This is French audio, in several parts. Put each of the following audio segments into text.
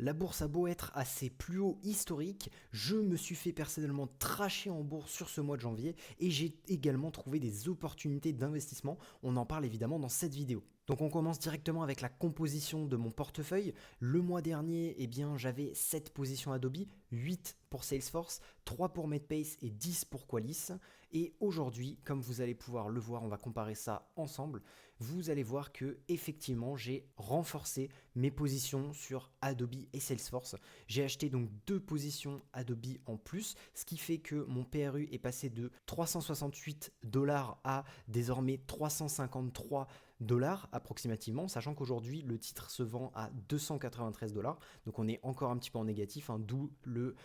La bourse a beau être à ses plus hauts historiques, je me suis fait personnellement tracher en bourse sur ce mois de janvier et j'ai également trouvé des opportunités d'investissement. On en parle évidemment dans cette vidéo. Donc on commence directement avec la composition de mon portefeuille. Le mois dernier, j'avais 7 positions Adobe, 8 pour Salesforce, 3 pour Medpace et 10 pour Qualys. Et aujourd'hui, comme vous allez pouvoir le voir, on va comparer ça ensemble. Vous allez voir que effectivement, j'ai renforcé mes positions sur Adobe et Salesforce. J'ai acheté donc 2 positions Adobe en plus, ce qui fait que mon PRU est passé de 368 $ à désormais 353 $ approximativement, sachant qu'aujourd'hui le titre se vend à 293 $, donc on est encore un petit peu en négatif, d'où le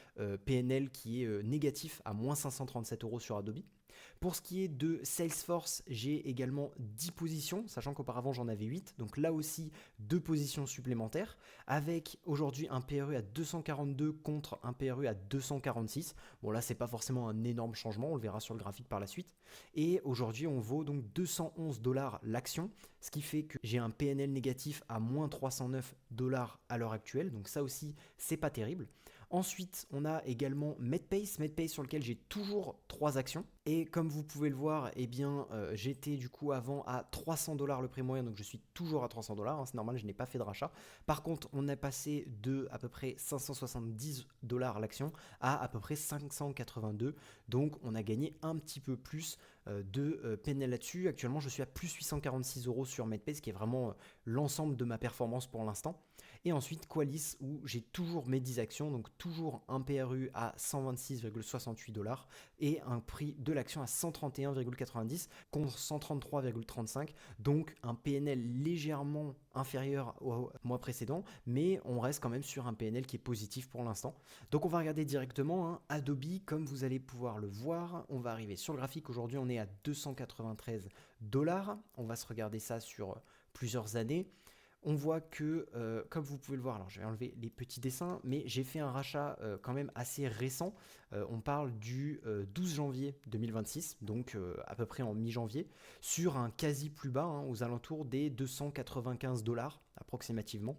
PNL qui est négatif à moins 537 € sur Adobe. Pour ce qui est de Salesforce, j'ai également 10 positions, sachant qu'auparavant j'en avais 8, donc là aussi 2 positions supplémentaires, avec aujourd'hui un PRU à 242 contre un PRU à 246. Bon là c'est pas forcément un énorme changement, on le verra sur le graphique par la suite. Et aujourd'hui on vaut donc 211 $ l'action, ce qui fait que j'ai un PNL négatif à moins 309 $ à l'heure actuelle, donc ça aussi c'est pas terrible. Ensuite, on a également Medpace sur lequel j'ai toujours 3 actions. Et comme vous pouvez le voir, j'étais du coup avant à 300 $ le prix moyen, donc je suis toujours à 300 $, c'est normal, je n'ai pas fait de rachat. Par contre, on est passé de à peu près 570 $ l'action à peu près 582, donc on a gagné un petit peu plus de PNL là-dessus. Actuellement, je suis à plus 846 € sur Medpace, qui est vraiment l'ensemble de ma performance pour l'instant. Et ensuite Qualys, où j'ai toujours mes 10 actions, donc toujours un PRU à 126,68 $ et un prix de l'action à 131,90 contre 133,35, donc un PNL légèrement inférieur au mois précédent, mais on reste quand même sur un PNL qui est positif pour l'instant. Donc on va regarder directement Adobe, comme vous allez pouvoir le voir, on va arriver sur le graphique. Aujourd'hui on est à 293 $, on va se regarder ça sur plusieurs années. On voit que, comme vous pouvez le voir, alors je vais enlever les petits dessins, mais j'ai fait un rachat quand même assez récent. On parle du 12 janvier 2026, donc à peu près en mi-janvier, sur un quasi plus bas, aux alentours des 295 $ approximativement,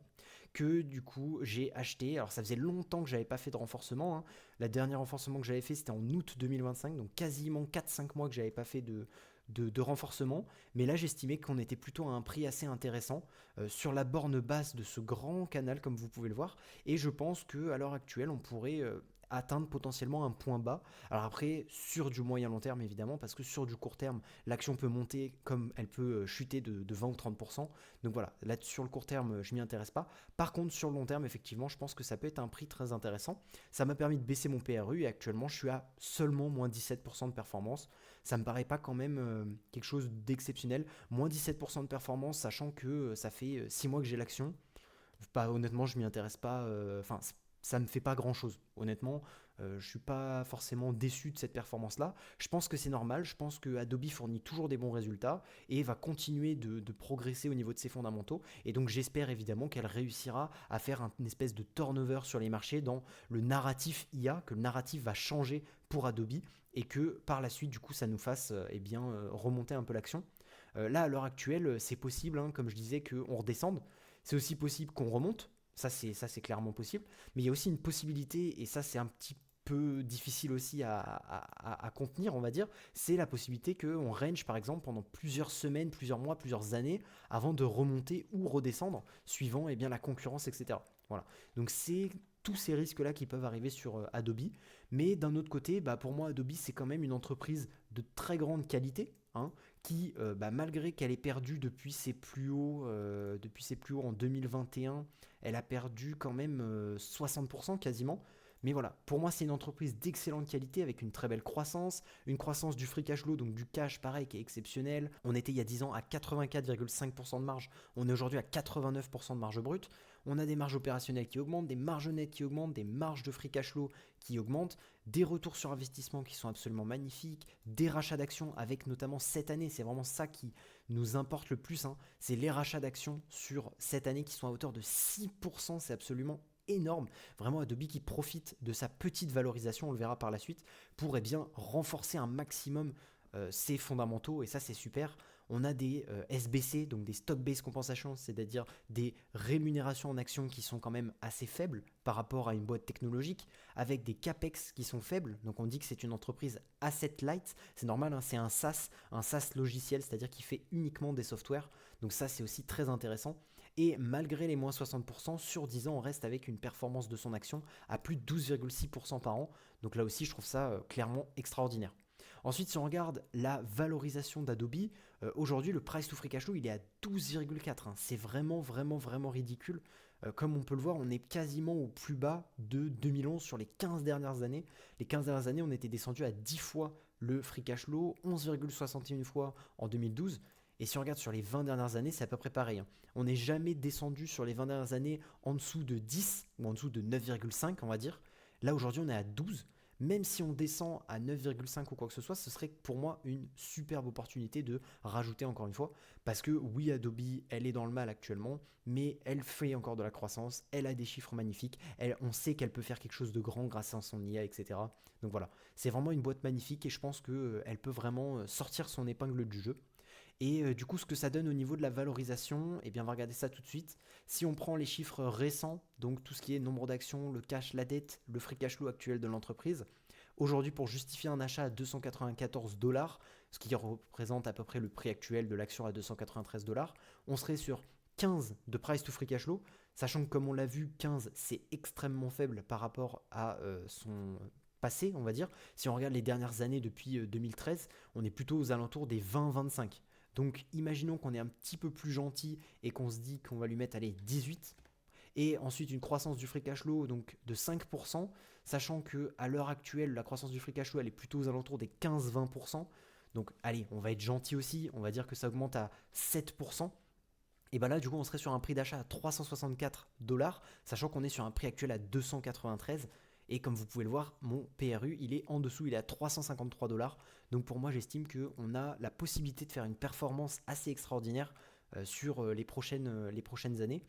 que du coup j'ai acheté. Alors ça faisait longtemps que j'avais pas fait de renforcement. La dernière renforcement que j'avais fait, c'était en août 2025, donc quasiment 4-5 mois que j'avais pas fait de renforcement, mais là j'estimais qu'on était plutôt à un prix assez intéressant sur la borne basse de ce grand canal, comme vous pouvez le voir, et je pense qu'à l'heure actuelle on pourrait atteindre potentiellement un point bas. Alors après, sur du moyen long terme évidemment, parce que sur du court terme l'action peut monter comme elle peut chuter de 20 ou 30%, donc voilà, là sur le court terme je m'y intéresse pas. Par contre sur le long terme effectivement je pense que ça peut être un prix très intéressant. Ça m'a permis de baisser mon PRU et actuellement je suis à seulement moins 17% de performance. Ça me paraît pas quand même quelque chose d'exceptionnel. Moins 17% de performance, sachant que ça fait 6 mois que j'ai l'action. Pas, honnêtement, je m'y intéresse pas. Enfin, ça me fait pas grand chose. Honnêtement, je suis pas forcément déçu de cette performance-là. Je pense que c'est normal. Je pense que Adobe fournit toujours des bons résultats et va continuer de progresser au niveau de ses fondamentaux. Et donc, j'espère évidemment qu'elle réussira à faire une espèce de turnover sur les marchés dans le narratif IA, que le narratif va changer pour Adobe et que par la suite, du coup, ça nous fasse remonter un peu l'action. Là, à l'heure actuelle, c'est possible, comme je disais, qu'on redescende. C'est aussi possible qu'on remonte. Ça, c'est clairement possible. Mais il y a aussi une possibilité, et ça, c'est un petit peu difficile aussi à contenir, on va dire, c'est la possibilité qu'on range, par exemple, pendant plusieurs semaines, plusieurs mois, plusieurs années, avant de remonter ou redescendre, suivant la concurrence, etc. Voilà. Donc, c'est tous ces risques-là qui peuvent arriver sur Adobe. Mais d'un autre côté, pour moi, Adobe, c'est quand même une entreprise de très grande qualité, qui, malgré qu'elle ait perdu depuis ses plus hauts en 2021, elle a perdu quand même 60% quasiment. Mais voilà, pour moi, c'est une entreprise d'excellente qualité avec une très belle croissance, une croissance du free cash flow, donc du cash, pareil, qui est exceptionnelle. On était il y a 10 ans à 84,5% de marge, on est aujourd'hui à 89% de marge brute. On a des marges opérationnelles qui augmentent, des marges nettes qui augmentent, des marges de free cash flow qui augmentent, des retours sur investissement qui sont absolument magnifiques, des rachats d'actions avec notamment cette année, c'est vraiment ça qui nous importe le plus, c'est les rachats d'actions sur cette année qui sont à hauteur de 6%, c'est absolument énorme. Vraiment Adobe qui profite de sa petite valorisation, on le verra par la suite, pour renforcer un maximum ses fondamentaux, et ça c'est super. On a des SBC, donc des stock-based compensation, c'est-à-dire des rémunérations en actions qui sont quand même assez faibles par rapport à une boîte technologique, avec des CAPEX qui sont faibles. Donc on dit que c'est une entreprise asset light, c'est normal, hein, c'est un SaaS logiciel, c'est-à-dire qui fait uniquement des softwares. Donc ça c'est aussi très intéressant. Et malgré les moins 60%, sur 10 ans, on reste avec une performance de son action à plus de 12,6% par an. Donc là aussi, je trouve ça clairement extraordinaire. Ensuite, si on regarde la valorisation d'Adobe, aujourd'hui, le price to free cash flow, il est à 12,4. Hein. C'est vraiment, vraiment, vraiment ridicule. Comme on peut le voir, on est quasiment au plus bas de 2011 sur les 15 dernières années. Les 15 dernières années, on était descendu à 10 fois le free cash flow, 11,61 fois en 2012. Et si on regarde sur les 20 dernières années, c'est à peu près pareil. Hein. On n'est jamais descendu sur les 20 dernières années en dessous de 10 ou en dessous de 9,5, on va dire. Là, aujourd'hui, on est à 12. Même si on descend à 9,5 ou quoi que ce soit, ce serait pour moi une superbe opportunité de rajouter encore une fois. Parce que oui, Adobe, elle est dans le mal actuellement, mais elle fait encore de la croissance, elle a des chiffres magnifiques, on sait qu'elle peut faire quelque chose de grand grâce à son IA, etc. Donc voilà, c'est vraiment une boîte magnifique et je pense qu'elle peut vraiment sortir son épingle du jeu. Et du coup, ce que ça donne au niveau de la valorisation, eh bien, on va regarder ça tout de suite. Si on prend les chiffres récents, donc tout ce qui est nombre d'actions, le cash, la dette, le free cash flow actuel de l'entreprise, aujourd'hui, pour justifier un achat à 294 dollars, ce qui représente à peu près le prix actuel de l'action à 293 dollars, on serait sur 15 de price to free cash flow, sachant que comme on l'a vu, 15 c'est extrêmement faible par rapport à son passé, on va dire. Si on regarde les dernières années depuis 2013, on est plutôt aux alentours des 20-25. Donc imaginons qu'on est un petit peu plus gentil et qu'on se dit qu'on va lui mettre allez, 18. Et ensuite une croissance du free cash flow donc de 5%, sachant qu'à l'heure actuelle, la croissance du free cash flow elle est plutôt aux alentours des 15-20%. Donc allez, on va être gentil aussi, on va dire que ça augmente à 7%. Et bien là, du coup, on serait sur un prix d'achat à 364 dollars, sachant qu'on est sur un prix actuel à 293. Et comme vous pouvez le voir, mon PRU, il est en dessous, il est à 353 dollars. Donc pour moi, j'estime qu'on a la possibilité de faire une performance assez extraordinaire sur les prochaines années.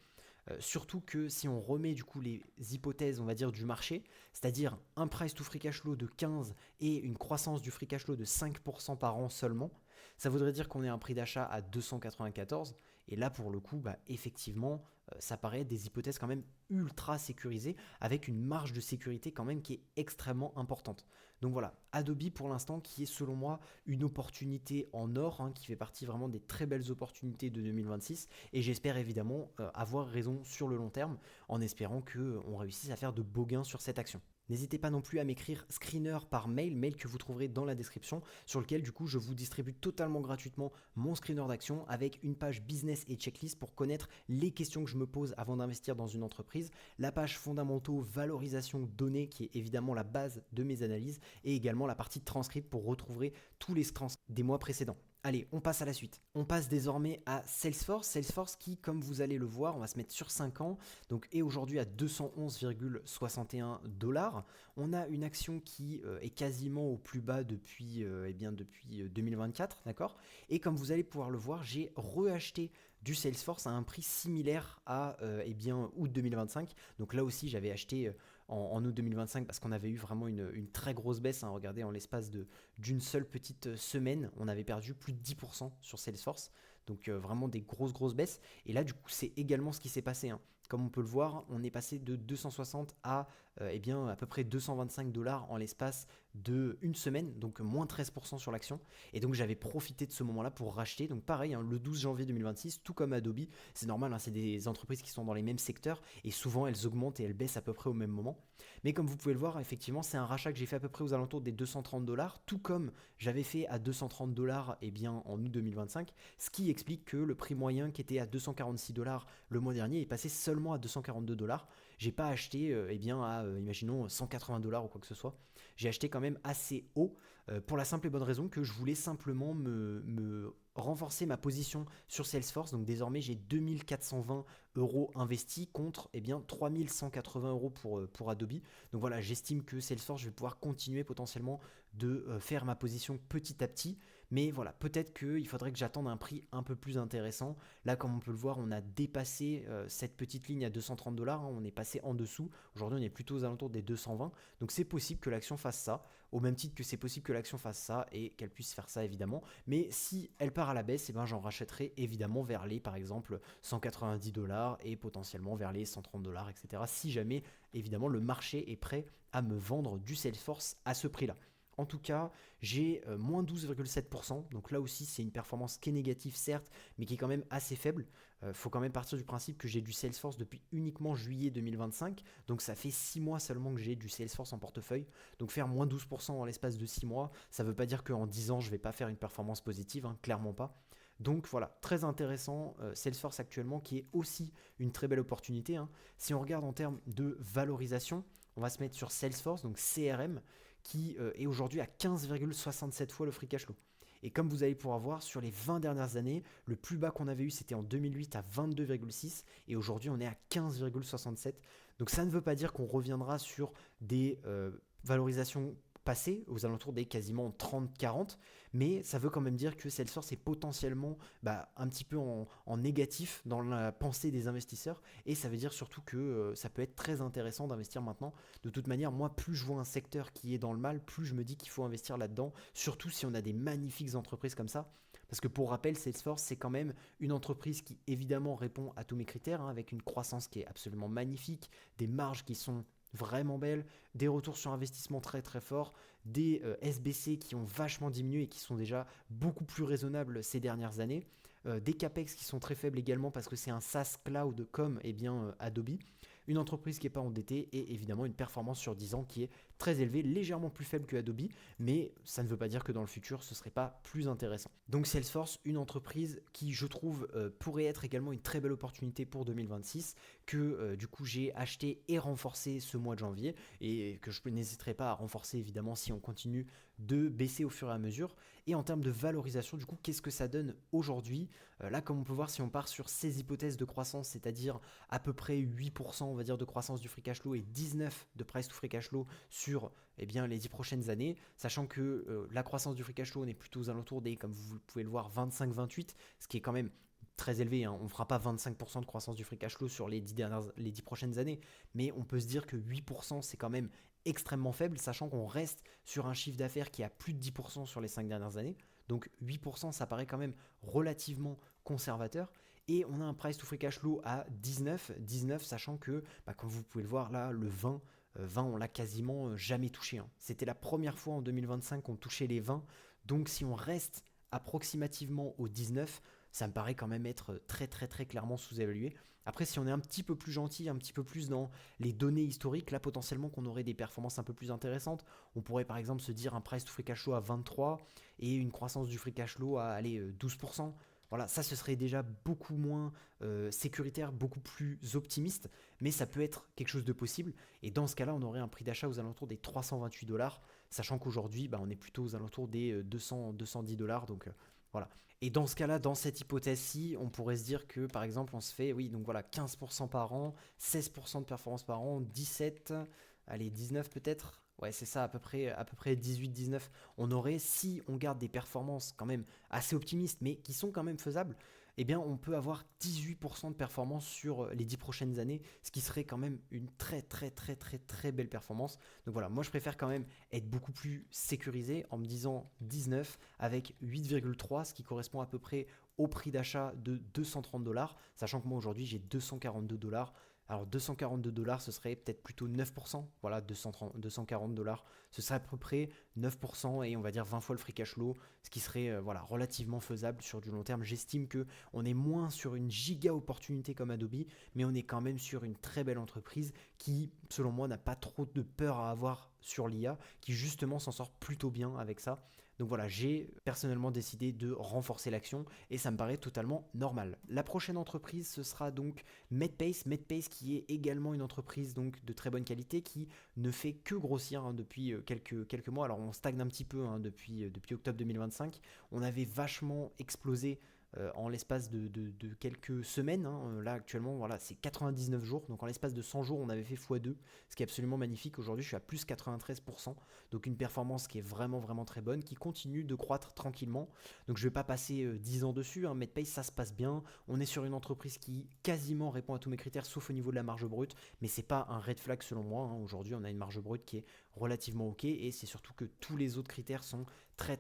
Surtout que si on remet du coup les hypothèses, on va dire, du marché, c'est-à-dire un price to free cash flow de 15 et une croissance du free cash flow de 5% par an seulement, ça voudrait dire qu'on ait un prix d'achat à 294. Et là, pour le coup, bah, effectivement, ça paraît des hypothèses quand même ultra sécurisées, avec une marge de sécurité quand même qui est extrêmement importante. Donc voilà, Adobe pour l'instant qui est selon moi une opportunité en or, hein, qui fait partie vraiment des très belles opportunités de 2026. Et j'espère évidemment avoir raison sur le long terme, en espérant qu'on réussisse à faire de beaux gains sur cette action. N'hésitez pas non plus à m'écrire screener par mail que vous trouverez dans la description, sur lequel du coup je vous distribue totalement gratuitement mon screener d'action avec une page business et checklist pour connaître les questions que je me pose avant d'investir dans une entreprise, la page fondamentaux, valorisation, données qui est évidemment la base de mes analyses et également la partie transcrite pour retrouver tous les transcripts des mois précédents. Allez, on passe à la suite. On passe désormais à Salesforce. Salesforce qui, comme vous allez le voir, on va se mettre sur 5 ans, donc est aujourd'hui à 211,61 dollars. On a une action qui est quasiment au plus bas depuis 2024, d'accord. Et comme vous allez pouvoir le voir, j'ai reacheté du Salesforce à un prix similaire à août 2025. Donc là aussi, j'avais acheté en août 2025 parce qu'on avait eu vraiment une très grosse baisse. Hein. Regardez, en l'espace d'une seule petite semaine, on avait perdu plus de 10% sur Salesforce. Donc vraiment des grosses baisses. Et là, du coup, c'est également ce qui s'est passé. Hein. Comme on peut le voir, on est passé de 260 à à peu près 225 dollars en l'espace de une semaine, donc moins 13% sur l'action. Et donc j'avais profité de ce moment-là pour racheter. Donc pareil, hein, le 12 janvier 2026, tout comme Adobe, c'est normal, hein, c'est des entreprises qui sont dans les mêmes secteurs et souvent elles augmentent et elles baissent à peu près au même moment. Mais comme vous pouvez le voir, effectivement, c'est un rachat que j'ai fait à peu près aux alentours des 230 dollars, tout comme j'avais fait à 230 dollars en août 2025, ce qui explique que le prix moyen qui était à 246 dollars le mois dernier est passé seulement à 242 dollars. J'ai pas acheté imaginons 180 dollars ou quoi que ce soit. J'ai acheté quand même assez haut pour la simple et bonne raison que je voulais simplement me renforcer ma position sur Salesforce. Donc désormais j'ai 2420 euros investis contre 3180 euros pour Adobe. Donc voilà, j'estime que Salesforce, je vais pouvoir continuer potentiellement de faire ma position petit à petit. Mais voilà, peut-être qu'il faudrait que j'attende un prix un peu plus intéressant. Là, comme on peut le voir, on a dépassé cette petite ligne à 230 $, on est passé en dessous. Aujourd'hui, on est plutôt aux alentours des 220. Donc c'est possible que l'action fasse ça, au même titre que c'est possible que l'action fasse ça et qu'elle puisse faire ça évidemment. Mais si elle part à la baisse, eh ben, j'en rachèterai évidemment vers les par exemple 190 $ et potentiellement vers les 130 $, etc. Si jamais évidemment le marché est prêt à me vendre du Salesforce à ce prix-là. En tout cas, j'ai moins 12,7%. Donc là aussi, c'est une performance qui est négative, certes, mais qui est quand même assez faible. Il faut quand même partir du principe que j'ai du Salesforce depuis uniquement juillet 2025. Donc ça fait 6 mois seulement que j'ai du Salesforce en portefeuille. Donc faire moins 12% en l'espace de 6 mois, ça ne veut pas dire qu'en 10 ans, je ne vais pas faire une performance positive, hein, clairement pas. Donc voilà, très intéressant, Salesforce actuellement, qui est aussi une très belle opportunité, hein. Si on regarde en termes de valorisation, on va se mettre sur Salesforce, donc CRM, qui est aujourd'hui à 15,67 fois le free cash flow. Et comme vous allez pouvoir voir, sur les 20 dernières années, le plus bas qu'on avait eu, c'était en 2008 à 22,6 et aujourd'hui, on est à 15,67. Donc ça ne veut pas dire qu'on reviendra sur des valorisations passées, aux alentours des quasiment 30-40, mais ça veut quand même dire que Salesforce est potentiellement un petit peu en négatif dans la pensée des investisseurs, et ça veut dire surtout que ça peut être très intéressant d'investir maintenant. De toute manière, moi, plus je vois un secteur qui est dans le mal, plus je me dis qu'il faut investir là-dedans, surtout si on a des magnifiques entreprises comme ça. Parce que pour rappel, Salesforce, c'est quand même une entreprise qui évidemment répond à tous mes critères, hein, avec une croissance qui est absolument magnifique, des marges qui sont vraiment belles, des retours sur investissement très très forts, des SBC qui ont vachement diminué et qui sont déjà beaucoup plus raisonnables ces dernières années, des CAPEX qui sont très faibles également parce que c'est un SaaS cloud comme Adobe, une entreprise qui n'est pas endettée et évidemment une performance sur 10 ans qui est très élevée, légèrement plus faible que Adobe, mais ça ne veut pas dire que dans le futur ce ne serait pas plus intéressant. Donc Salesforce, une entreprise qui je trouve pourrait être également une très belle opportunité pour 2026, que du coup j'ai acheté et renforcé ce mois de janvier et que je n'hésiterai pas à renforcer évidemment si on continue de baisser au fur et à mesure. Et en termes de valorisation, du coup, qu'est-ce que ça donne aujourd'hui? Là, comme on peut voir, si on part sur ces hypothèses de croissance, c'est-à-dire à peu près 8%, on va dire, de croissance du free cash flow et 19% de price to free cash flow sur les 10 prochaines années, sachant que la croissance du free cash flow, on est plutôt aux alentours des, comme vous pouvez le voir, 25-28, ce qui est quand même très élevé, hein. On ne fera pas 25% de croissance du free cash flow sur les 10 prochaines années, mais on peut se dire que 8% c'est quand même extrêmement faible, sachant qu'on reste sur un chiffre d'affaires qui a plus de 10% sur les 5 dernières années. Donc 8%, ça paraît quand même relativement conservateur. Et on a un price to free cash flow à 19, sachant que, comme vous pouvez le voir là, le 20, on l'a quasiment jamais touché, hein. C'était la première fois en 2025 qu'on touchait les 20. Donc si on reste approximativement au 19, ça me paraît quand même être très très très clairement sous-évalué. Après, si on est un petit peu plus gentil, un petit peu plus dans les données historiques, là potentiellement qu'on aurait des performances un peu plus intéressantes. On pourrait par exemple se dire un price to free cash flow à 23 et une croissance du free cash flow à aller 12%. Voilà, ça ce serait déjà beaucoup moins sécuritaire, beaucoup plus optimiste, mais ça peut être quelque chose de possible. Et dans ce cas-là, on aurait un prix d'achat aux alentours des 328 $, sachant qu'aujourd'hui, on est plutôt aux alentours des 200-210 $. Donc voilà. Et dans ce cas-là, dans cette hypothèse-ci, on pourrait se dire que par exemple, on se fait, oui, donc voilà, 15% par an, 16% de performance par an, 17, allez, 19 peut-être. Ouais, c'est ça, à peu près 18-19. On aurait, si on garde des performances quand même assez optimistes, mais qui sont quand même faisables, eh bien, on peut avoir 18% de performance sur les 10 prochaines années, ce qui serait quand même une très, très, très, très, très belle performance. Donc voilà, moi, je préfère quand même être beaucoup plus sécurisé en me disant 19 avec 8,3, ce qui correspond à peu près au prix d'achat de 230 $, sachant que moi, aujourd'hui, j'ai 242 $. Alors 242 $, ce serait peut-être plutôt 9%. Voilà, 240 $, ce serait à peu près 9% et on va dire 20 fois le free cash flow, ce qui serait relativement faisable sur du long terme. J'estime que on est moins sur une giga opportunité comme Adobe, mais on est quand même sur une très belle entreprise qui, selon moi, n'a pas trop de peur à avoir sur l'IA, qui justement s'en sort plutôt bien avec ça. Donc voilà, j'ai personnellement décidé de renforcer l'action et ça me paraît totalement normal. La prochaine entreprise, ce sera donc Medpace. Medpace qui est également une entreprise donc de très bonne qualité qui ne fait que grossir, hein, depuis quelques mois. Alors on stagne un petit peu, hein, depuis octobre 2025. On avait vachement explosé en l'espace de quelques semaines, hein. Là actuellement voilà, c'est 99 jours, donc en l'espace de 100 jours on avait fait x2, ce qui est absolument magnifique. Aujourd'hui je suis à plus 93%, donc une performance qui est vraiment très bonne, qui continue de croître tranquillement. Donc je ne vais pas passer 10 ans dessus, hein. MedPay ça se passe bien, on est sur une entreprise qui quasiment répond à tous mes critères sauf au niveau de la marge brute, mais c'est pas un red flag selon moi, hein. Aujourd'hui on a une marge brute qui est relativement ok, et c'est surtout que tous les autres critères sont très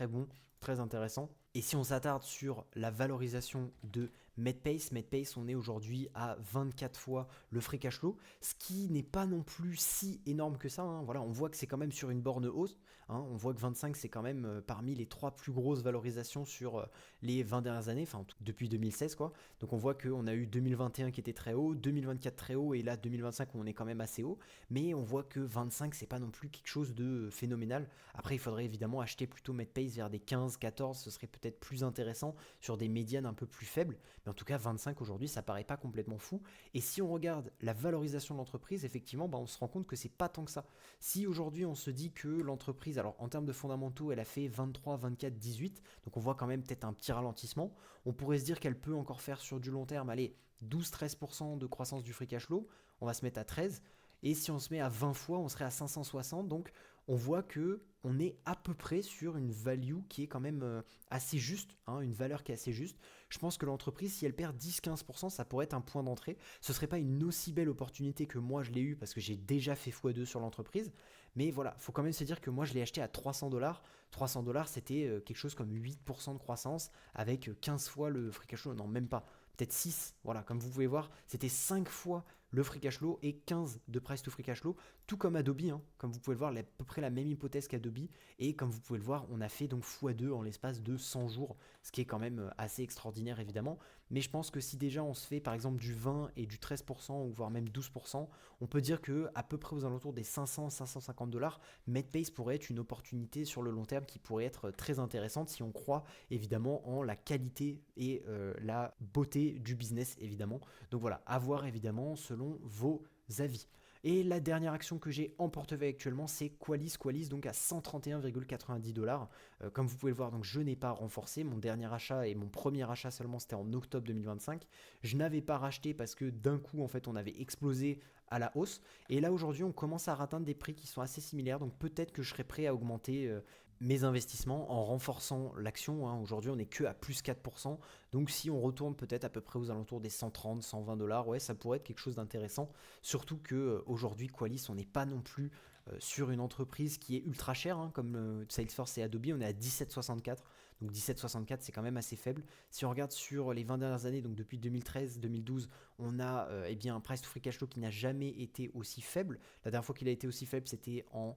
bons, très intéressants. Et si on s'attarde sur la valorisation de MedPace, on est aujourd'hui à 24 fois le free cash flow, ce qui n'est pas non plus si énorme que ça, hein. Voilà, on voit que c'est quand même sur une borne hausse, hein. On voit que 25 c'est quand même parmi les 3 plus grosses valorisations sur les 20 dernières années, enfin depuis 2016 quoi. Donc on voit qu'on a eu 2021 qui était très haut, 2024 très haut, et là 2025 où on est quand même assez haut, mais on voit que 25 c'est pas non plus quelque chose de phénoménal. Après il faudrait évidemment acheter plutôt MedPace vers des 15, 14, ce serait peut-être plus intéressant sur des médianes un peu plus faibles, mais en tout cas 25 aujourd'hui ça paraît pas complètement fou. Et si on regarde la valorisation de l'entreprise, effectivement on se rend compte que c'est pas tant que ça. Si aujourd'hui on se dit que l'entreprise, alors en termes de fondamentaux elle a fait 23, 24, 18, donc on voit quand même peut-être un petit ralentissement, on pourrait se dire qu'elle peut encore faire sur du long terme, allez, 12-13% de croissance du free cash flow, on va se mettre à 13, et si on se met à 20 fois on serait à 560, donc on voit que on est à peu près sur une value qui est quand même assez juste, hein, une valeur qui est assez juste. Je pense que l'entreprise, si elle perd 10-15%, ça pourrait être un point d'entrée. Ce ne serait pas une aussi belle opportunité que moi je l'ai eu parce que j'ai déjà fait x2 sur l'entreprise. Mais voilà, il faut quand même se dire que moi je l'ai acheté à 300$. 300$, c'était quelque chose comme 8% de croissance avec 15 fois le free cash flow. Non, même pas. Peut-être 6. Voilà, comme vous pouvez voir, c'était 5 fois le free cash flow et 15 de price to free cash flow, tout comme Adobe, hein. Comme vous pouvez le voir, à peu près la même hypothèse qu'Adobe, et comme vous pouvez le voir, on a fait donc x2 en l'espace de 100 jours, ce qui est quand même assez extraordinaire évidemment. Mais je pense que si déjà on se fait par exemple du 20 et du 13%, ou voire même 12%, on peut dire que à peu près aux alentours des 500-550$, MedPace pourrait être une opportunité sur le long terme qui pourrait être très intéressante si on croit évidemment en la qualité et la beauté du business évidemment. Donc voilà, à voir évidemment selon vos avis. Et la dernière action que j'ai en portefeuille actuellement, c'est Qualys. Qualys donc à 131,90$. Comme vous pouvez le voir, donc je n'ai pas renforcé. Mon dernier achat et mon premier achat seulement, c'était en octobre 2025. Je n'avais pas racheté parce que d'un coup, en fait, on avait explosé à la hausse. Et là, aujourd'hui, on commence à atteindre des prix qui sont assez similaires. Donc peut-être que je serai prêt à augmenter mes investissements en renforçant l'action, hein. Aujourd'hui, on n'est que à plus 4%. Donc si on retourne peut-être à peu près aux alentours des 130, 120$, ouais, ça pourrait être quelque chose d'intéressant. Surtout que aujourd'hui, Qualys, on n'est pas non plus sur une entreprise qui est ultra chère, hein, comme Salesforce et Adobe, on est à 17,64. Donc 17,64 c'est quand même assez faible. Si on regarde sur les 20 dernières années, donc depuis 2013-2012, on a eh bien un price to free cash flow qui n'a jamais été aussi faible. La dernière fois qu'il a été aussi faible, c'était en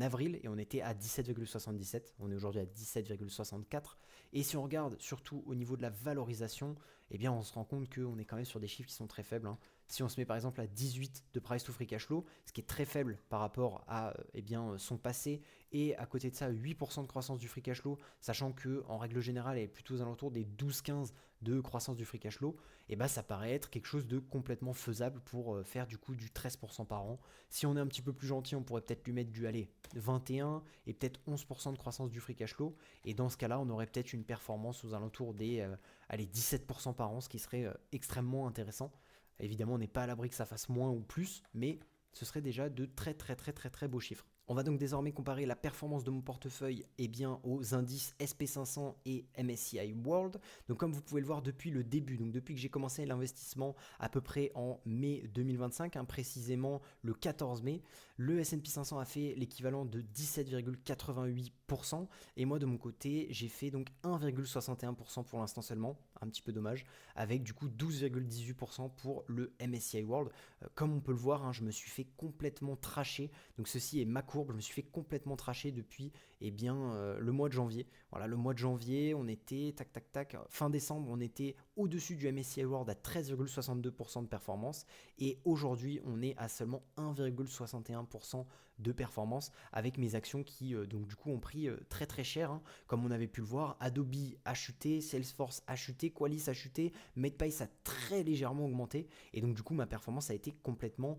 avril, et on était à 17,77. On est aujourd'hui à 17,64. Et si on regarde surtout au niveau de la valorisation, eh bien on se rend compte qu'on est quand même sur des chiffres qui sont très faibles, hein. Si on se met par exemple à 18 de price to free cash flow, ce qui est très faible par rapport à eh bien, son passé, et à côté de ça 8% de croissance du free cash flow, sachant que en règle générale elle est plutôt aux alentours des 12-15 de croissance du free cash flow, et bah ça paraît être quelque chose de complètement faisable pour faire du coup du 13% par an. Si on est un petit peu plus gentil, on pourrait peut-être lui mettre du 21 et peut-être 11% de croissance du free cash flow, et dans ce cas-là on aurait peut-être une performance aux alentours des 17% par an, ce qui serait extrêmement intéressant. Évidemment, on n'est pas à l'abri que ça fasse moins ou plus, mais ce serait déjà de très beaux chiffres. On va donc désormais comparer la performance de mon portefeuille aux indices SP500 et MSCI World. Donc comme vous pouvez le voir depuis le début, donc depuis que j'ai commencé l'investissement à peu près en mai 2025, hein, précisément le 14 mai, le S&P 500 a fait l'équivalent de 17,88%, et moi de mon côté j'ai fait donc 1,61% pour l'instant seulement, un petit peu dommage, avec du coup 12,18% pour le MSCI World. Comme on peut le voir, hein, je me suis fait complètement tracher, donc ceci est ma courbe, je me suis fait complètement tracher depuis le mois de janvier. Voilà, le mois de janvier, on était, fin décembre, on était au-dessus du MSCI World à 13,62% de performance, et aujourd'hui, on est à seulement 1,61% de performance avec mes actions qui donc du coup ont pris très cher, hein. Comme on avait pu le voir, Adobe a chuté, Salesforce a chuté, Qualys a chuté, MedPace a très légèrement augmenté, et donc du coup ma performance a été complètement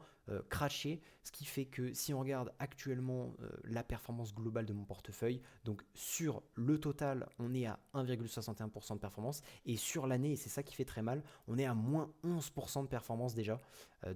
crashé, ce qui fait que si on regarde actuellement la performance globale de mon portefeuille, donc sur le total, on est à 1,61% de performance, et sur l'année, et c'est ça qui fait très mal, on est à moins 11% de performance déjà.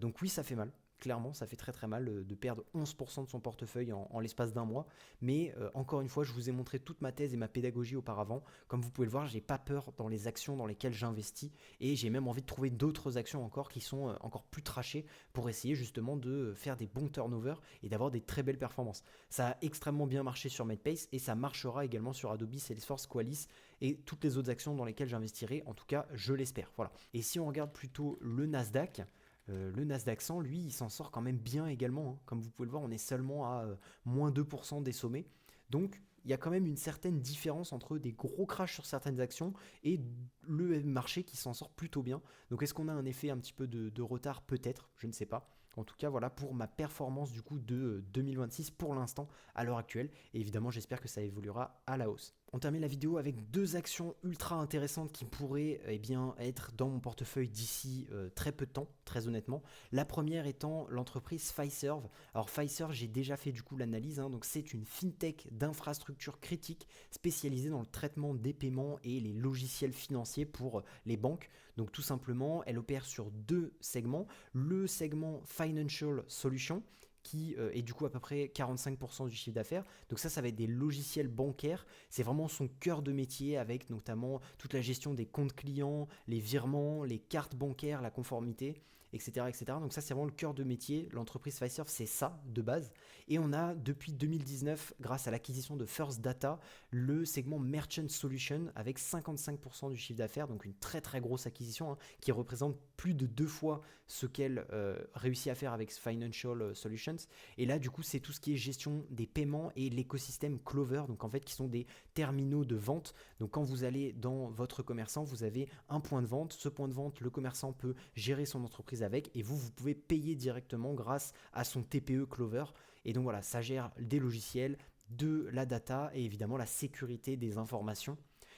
Donc oui, ça fait mal. Clairement, ça fait très très mal de perdre 11% de son portefeuille en l'espace d'un mois. Mais encore une fois, je vous ai montré toute ma thèse et ma pédagogie auparavant. Comme vous pouvez le voir, j'ai pas peur dans les actions dans lesquelles j'investis. Et j'ai même envie de trouver d'autres actions encore qui sont encore plus trashées pour essayer justement de faire des bons turnovers et d'avoir des très belles performances. Ça a extrêmement bien marché sur Medpace et ça marchera également sur Adobe, Salesforce, Qualys et toutes les autres actions dans lesquelles j'investirai. En tout cas, je l'espère. Voilà. Et si on regarde plutôt le Nasdaq 100, lui, il s'en sort quand même bien également, hein. Comme vous pouvez le voir, on est seulement à moins 2% des sommets. Donc, il y a quand même une certaine différence entre des gros crashs sur certaines actions et le marché qui s'en sort plutôt bien. Donc, est-ce qu'on a un effet un petit peu de retard? Peut-être, je ne sais pas. En tout cas, voilà pour ma performance du coup de 2026 pour l'instant à l'heure actuelle. Et évidemment, j'espère que ça évoluera à la hausse. On termine la vidéo avec deux actions ultra intéressantes qui pourraient bien, être dans mon portefeuille d'ici très peu de temps, très honnêtement. La première étant l'entreprise Fiserv. Alors Fiserv, j'ai déjà fait du coup l'analyse, hein, donc c'est une fintech d'infrastructure critique spécialisée dans le traitement des paiements et les logiciels financiers pour les banques. Donc tout simplement, elle opère sur deux segments. Le segment Financial Solutions, qui est du coup à peu près 45% du chiffre d'affaires. Donc ça va être des logiciels bancaires. C'est vraiment son cœur de métier avec notamment toute la gestion des comptes clients, les virements, les cartes bancaires, la conformité, etc. etc. Donc ça, c'est vraiment le cœur de métier. L'entreprise Fiserv, c'est ça de base. Et on a depuis 2019, grâce à l'acquisition de First Data, le segment Merchant Solution avec 55% du chiffre d'affaires. Donc une très très grosse acquisition, hein, qui représente plus de 2 fois ce qu'elle réussit à faire avec Financial Solutions. Et là, du coup, c'est tout ce qui est gestion des paiements et l'écosystème Clover, donc en fait, qui sont des terminaux de vente. Donc quand vous allez dans votre commerçant, vous avez un point de vente. Ce point de vente, le commerçant peut gérer son entreprise avec et vous pouvez payer directement grâce à son TPE Clover. Et donc voilà, ça gère des logiciels, de la data et évidemment la sécurité des informations.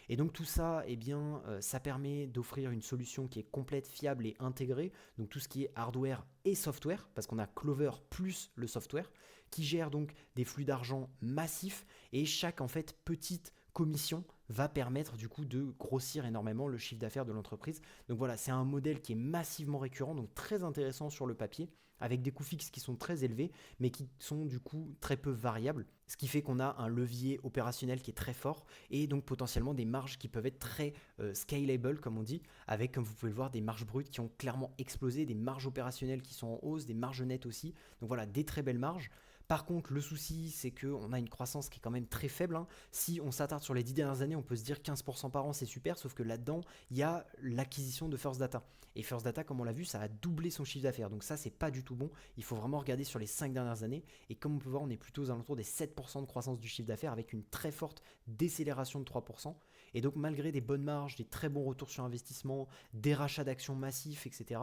Et donc tout ça, eh bien, ça permet d'offrir une solution qui est complète, fiable et intégrée. Donc tout ce qui est hardware et software, parce qu'on a Clover plus le software, qui gère donc des flux d'argent massifs. Et chaque en fait petite commission va permettre du coup de grossir énormément le chiffre d'affaires de l'entreprise. Donc voilà, c'est un modèle qui est massivement récurrent, donc très intéressant sur le papier, avec des coûts fixes qui sont très élevés, mais qui sont du coup très peu variables, ce qui fait qu'on a un levier opérationnel qui est très fort, et donc potentiellement des marges qui peuvent être très scalable, comme on dit, avec, comme vous pouvez le voir, des marges brutes qui ont clairement explosé, des marges opérationnelles qui sont en hausse, des marges nettes aussi, donc voilà, des très belles marges. Par contre, le souci, c'est qu'on a une croissance qui est quand même très faible, hein. Si on s'attarde sur les 10 dernières années, on peut se dire 15% par an, c'est super, sauf que là-dedans, il y a l'acquisition de First Data. Et First Data, comme on l'a vu, ça a doublé son chiffre d'affaires. Donc ça, c'est pas du tout bon. Il faut vraiment regarder sur les 5 dernières années. Et comme on peut voir, on est plutôt aux alentours des 7% de croissance du chiffre d'affaires avec une très forte décélération de 3%. Et donc, malgré des bonnes marges, des très bons retours sur investissement, des rachats d'actions massifs, etc.,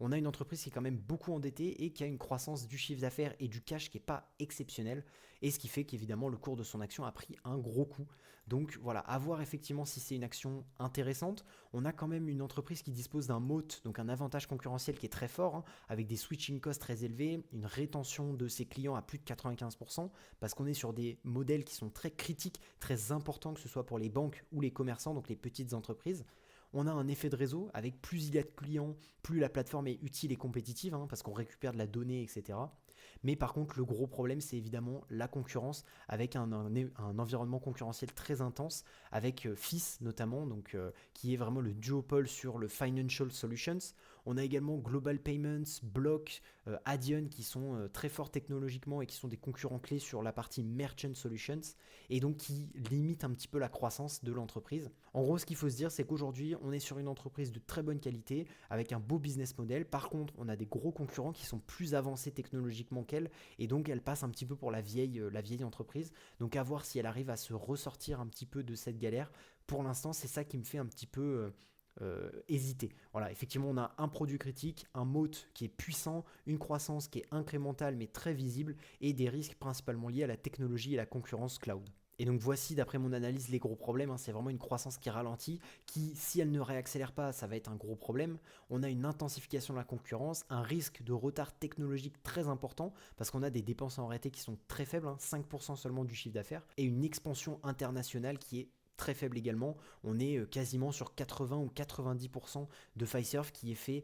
on a une entreprise qui est quand même beaucoup endettée et qui a une croissance du chiffre d'affaires et du cash qui n'est pas exceptionnelle. Et ce qui fait qu'évidemment, le cours de son action a pris un gros coup. Donc voilà, à voir effectivement si c'est une action intéressante. On a quand même une entreprise qui dispose d'un moat, donc un avantage concurrentiel qui est très fort, hein, avec des switching costs très élevés, une rétention de ses clients à plus de 95%, parce qu'on est sur des modèles qui sont très critiques, très importants, que ce soit pour les banques ou les commerçants, donc les petites entreprises. On a un effet de réseau, avec plus il y a de clients, plus la plateforme est utile et compétitive, hein, parce qu'on récupère de la donnée, etc. Mais par contre, le gros problème, c'est évidemment la concurrence, avec un environnement concurrentiel très intense, avec FIS notamment, donc, qui est vraiment le duopole sur le Financial Solutions. On a également Global Payments, Block, Adyen, qui sont très forts technologiquement et qui sont des concurrents clés sur la partie Merchant Solutions, et donc qui limitent un petit peu la croissance de l'entreprise. En gros, ce qu'il faut se dire, c'est qu'aujourd'hui, on est sur une entreprise de très bonne qualité, avec un beau business model. Par contre, on a des gros concurrents qui sont plus avancés technologiquement qu'elle, et donc elle passe un petit peu pour la vieille entreprise. Donc à voir si elle arrive à se ressortir un petit peu de cette galère. Pour l'instant, c'est ça qui me fait un petit peu hésiter. Voilà, effectivement, on a un produit critique, un moat qui est puissant, une croissance qui est incrémentale mais très visible, et des risques principalement liés à la technologie et la concurrence cloud. Et donc voici d'après mon analyse les gros problèmes, hein. C'est vraiment une croissance qui ralentit, qui si elle ne réaccélère pas, ça va être un gros problème. On a une intensification de la concurrence, un risque de retard technologique très important, parce qu'on a des dépenses en R&D qui sont très faibles, hein, 5% seulement du chiffre d'affaires, et une expansion internationale qui est très faible également. On est quasiment sur 80 ou 90% de Fiserv qui est fait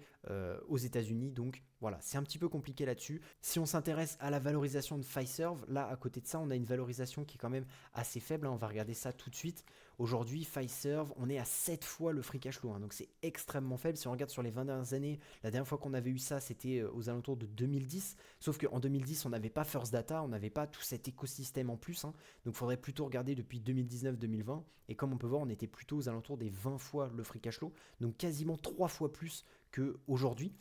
aux États-Unis. Donc voilà, c'est un petit peu compliqué là-dessus. Si on s'intéresse à la valorisation de Fiserv, là à côté de ça, on a une valorisation qui est quand même assez faible, hein. On va regarder ça tout de suite. Aujourd'hui, Fiserv, on est à 7 fois le free cash flow, hein, donc c'est extrêmement faible. Si on regarde sur les 20 dernières années, la dernière fois qu'on avait eu ça, c'était aux alentours de 2010. Sauf qu'en 2010, on n'avait pas First Data, on n'avait pas tout cet écosystème en plus, hein. Donc il faudrait plutôt regarder depuis 2019-2020. Et comme on peut voir, on était plutôt aux alentours des 20 fois le free cash flow, donc quasiment 3 fois plus qu'aujourd'hui.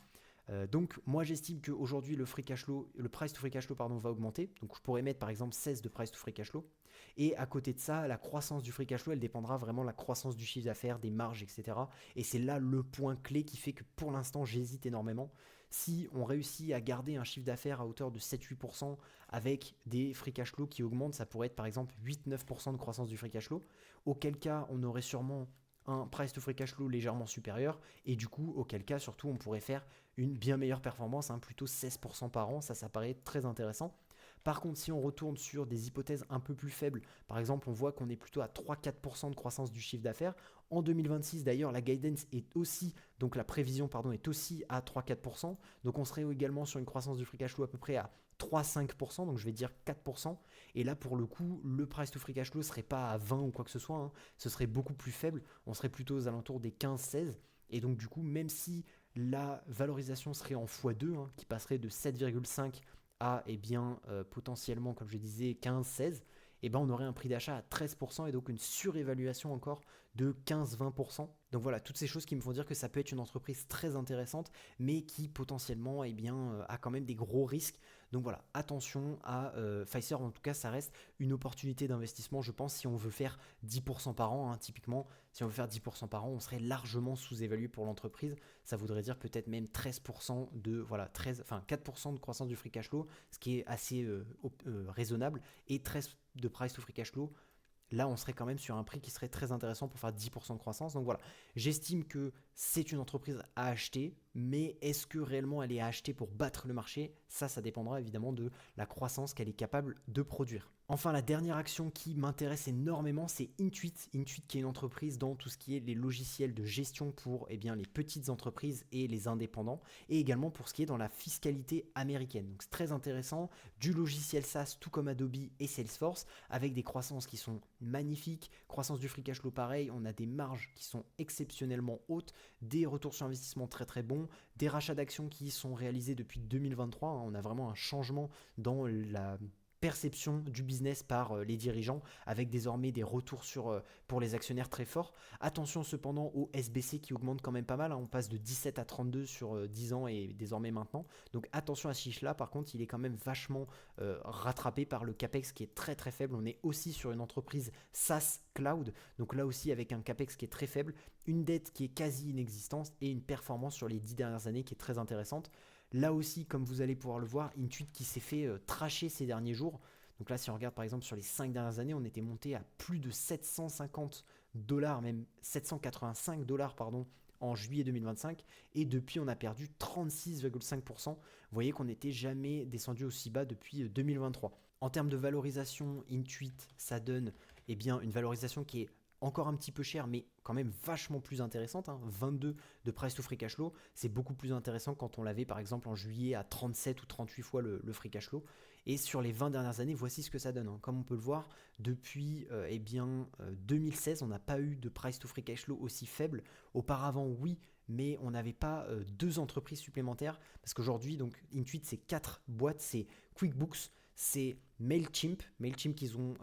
Donc moi j'estime qu'aujourd'hui le price to free cash flow va augmenter. Donc je pourrais mettre par exemple 16 de price to free cash flow. Et à côté de ça, la croissance du free cash flow, elle dépendra vraiment de la croissance du chiffre d'affaires, des marges, etc. Et c'est là le point clé qui fait que pour l'instant j'hésite énormément. Si on réussit à garder un chiffre d'affaires à hauteur de 7-8% avec des free cash flow qui augmentent, ça pourrait être par exemple 8-9% de croissance du free cash flow, auquel cas on aurait sûrement un price to free cash flow légèrement supérieur, et du coup auquel cas surtout on pourrait faire une bien meilleure performance, hein, plutôt 16% par an, ça paraît très intéressant. Par contre, si on retourne sur des hypothèses un peu plus faibles, par exemple, on voit qu'on est plutôt à 3-4% de croissance du chiffre d'affaires. En 2026, d'ailleurs, la guidance est aussi, donc la prévision, pardon, est aussi à 3-4%. Donc on serait également sur une croissance du free cash flow à peu près à 3-5%, donc je vais dire 4%. Et là, pour le coup, le price to free cash flow ne serait pas à 20 ou quoi que ce soit, hein. Ce serait beaucoup plus faible. On serait plutôt aux alentours des 15-16. Et donc, du coup, même si la valorisation serait en x2, hein, qui passerait de 7,5 à potentiellement, comme je disais, 15-16, on aurait un prix d'achat à 13% et donc une surévaluation encore de 15-20%. Donc voilà, toutes ces choses qui me font dire que ça peut être une entreprise très intéressante, mais qui potentiellement a quand même des gros risques. Donc voilà, attention à Fiserv, en tout cas ça reste une opportunité d'investissement, je pense, si on veut faire 10% par an, hein, typiquement, si on veut faire 10% par an, on serait largement sous-évalué pour l'entreprise. Ça voudrait dire peut-être même 13% de, voilà, 4% de croissance du free cash flow, ce qui est assez raisonnable, et 13 de price to free cash flow. Là, on serait quand même sur un prix qui serait très intéressant pour faire 10% de croissance. Donc voilà, j'estime que c'est une entreprise à acheter, mais est-ce que réellement elle est à acheter pour battre le marché? Ça dépendra évidemment de la croissance qu'elle est capable de produire. Enfin, la dernière action qui m'intéresse énormément, c'est Intuit. Intuit qui est une entreprise dans tout ce qui est les logiciels de gestion pour les petites entreprises et les indépendants, et également pour ce qui est dans la fiscalité américaine. Donc c'est très intéressant, du logiciel SaaS tout comme Adobe et Salesforce, avec des croissances qui sont magnifiques, croissance du free cash flow pareil, on a des marges qui sont exceptionnellement hautes, des retours sur investissement très très bons, des rachats d'actions qui sont réalisés depuis 2023, hein. On a vraiment un changement dans la perception du business par les dirigeants, avec désormais des retours pour les actionnaires très forts. Attention cependant au SBC qui augmente quand même pas mal, hein. On passe de 17 à 32 sur 10 ans et désormais maintenant. Donc attention à ce chiffre là, par contre il est quand même vachement rattrapé par le CAPEX qui est très très faible. On est aussi sur une entreprise SaaS Cloud, donc là aussi avec un CAPEX qui est très faible, une dette qui est quasi inexistante et une performance sur les 10 dernières années qui est très intéressante. Là aussi, comme vous allez pouvoir le voir, Intuit qui s'est fait tracher ces derniers jours. Donc là, si on regarde par exemple sur les 5 dernières années, on était monté à plus de 750$, même 785$, pardon, en juillet 2025. Et depuis, on a perdu 36,5%. Vous voyez qu'on n'était jamais descendu aussi bas depuis 2023. En termes de valorisation, Intuit, ça donne une valorisation qui est encore un petit peu cher, mais quand même vachement plus intéressante, hein. 22 de price to free cash flow, c'est beaucoup plus intéressant quand on l'avait par exemple en juillet à 37 ou 38 fois le free cash flow. Et sur les 20 dernières années, voici ce que ça donne, hein. Comme on peut le voir, depuis 2016, on n'a pas eu de price to free cash flow aussi faible. Auparavant, oui, mais on n'avait pas deux entreprises supplémentaires, parce qu'aujourd'hui, donc Intuit, c'est 4 boîtes, c'est QuickBooks, c'est Mailchimp qu'ils ont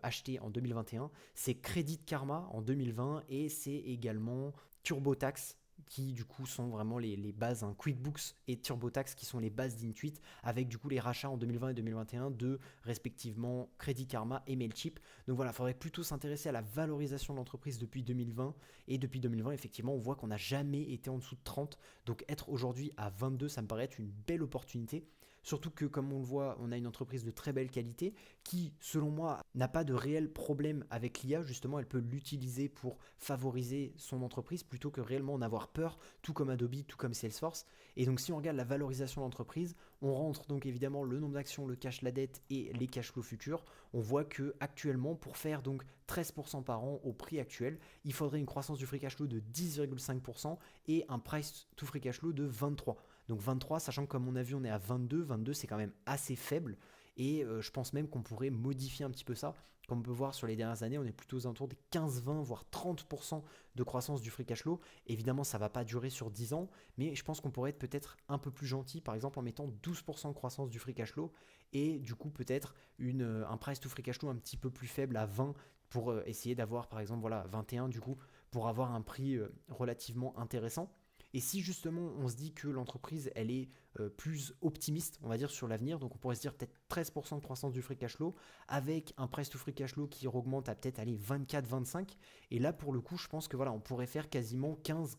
acheté en 2021, c'est Credit Karma en 2020 et c'est également TurboTax qui du coup sont vraiment les bases, hein. QuickBooks et TurboTax qui sont les bases d'Intuit, avec du coup les rachats en 2020 et 2021 de respectivement Credit Karma et Mailchimp. Donc voilà, il faudrait plutôt s'intéresser à la valorisation de l'entreprise depuis 2020, et depuis 2020 effectivement on voit qu'on n'a jamais été en dessous de 30, donc être aujourd'hui à 22 ça me paraît être une belle opportunité. Surtout que, comme on le voit, on a une entreprise de très belle qualité qui, selon moi, n'a pas de réel problème avec l'IA. Justement, elle peut l'utiliser pour favoriser son entreprise plutôt que réellement en avoir peur, tout comme Adobe, tout comme Salesforce. Et donc, si on regarde la valorisation de l'entreprise, on rentre donc évidemment le nombre d'actions, le cash, la dette et les cash flows futurs. On voit que actuellement, pour faire donc 13% par an au prix actuel, il faudrait une croissance du free cash flow de 10,5% et un price to free cash flow de 23. Donc 23, sachant que comme on a vu, on est à 22. 22, c'est quand même assez faible. Et je pense même qu'on pourrait modifier un petit peu ça. Comme on peut voir sur les dernières années, on est plutôt aux alentours des 15, 20, voire 30% de croissance du free cash flow. Évidemment, ça ne va pas durer sur 10 ans, mais je pense qu'on pourrait être peut-être un peu plus gentil, par exemple en mettant 12% de croissance du free cash flow et du coup peut-être un price to free cash flow un petit peu plus faible à 20 pour essayer d'avoir par exemple voilà, 21 du coup pour avoir un prix relativement intéressant. Et si justement on se dit que l'entreprise elle est plus optimiste, on va dire sur l'avenir, donc on pourrait se dire peut-être 13% de croissance du free cash flow avec un price to free cash flow qui augmente à peut-être aller 24-25. Et là pour le coup je pense que voilà on pourrait faire quasiment 15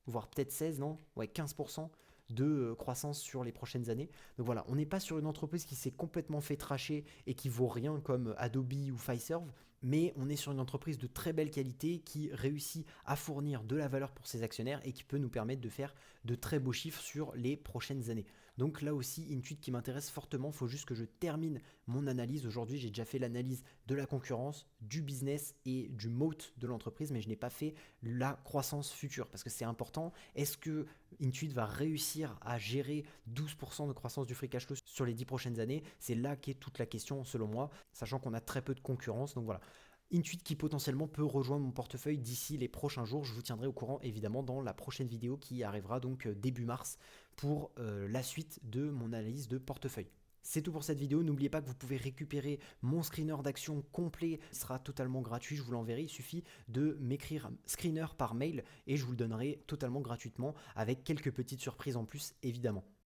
voire peut-être 16, non ouais 15% de croissance sur les prochaines années. Donc voilà, on n'est pas sur une entreprise qui s'est complètement fait tracher et qui vaut rien comme Adobe ou Fiserv, mais on est sur une entreprise de très belle qualité qui réussit à fournir de la valeur pour ses actionnaires et qui peut nous permettre de faire de très beaux chiffres sur les prochaines années. Donc là aussi, Intuit qui m'intéresse fortement, il faut juste que je termine mon analyse. Aujourd'hui, j'ai déjà fait l'analyse de la concurrence, du business et du moat de l'entreprise, mais je n'ai pas fait la croissance future parce que c'est important. Est-ce que Intuit va réussir à gérer 12% de croissance du free cash flow sur les 10 prochaines années? C'est là qu'est toute la question selon moi, sachant qu'on a très peu de concurrence. Donc voilà, Intuit qui potentiellement peut rejoindre mon portefeuille d'ici les prochains jours. Je vous tiendrai au courant évidemment dans la prochaine vidéo qui arrivera donc début mars pour la suite de mon analyse de portefeuille. C'est tout pour cette vidéo. N'oubliez pas que vous pouvez récupérer mon screener d'action complet. Il sera totalement gratuit, je vous l'enverrai. Il suffit de m'écrire screener par mail et je vous le donnerai totalement gratuitement avec quelques petites surprises en plus évidemment.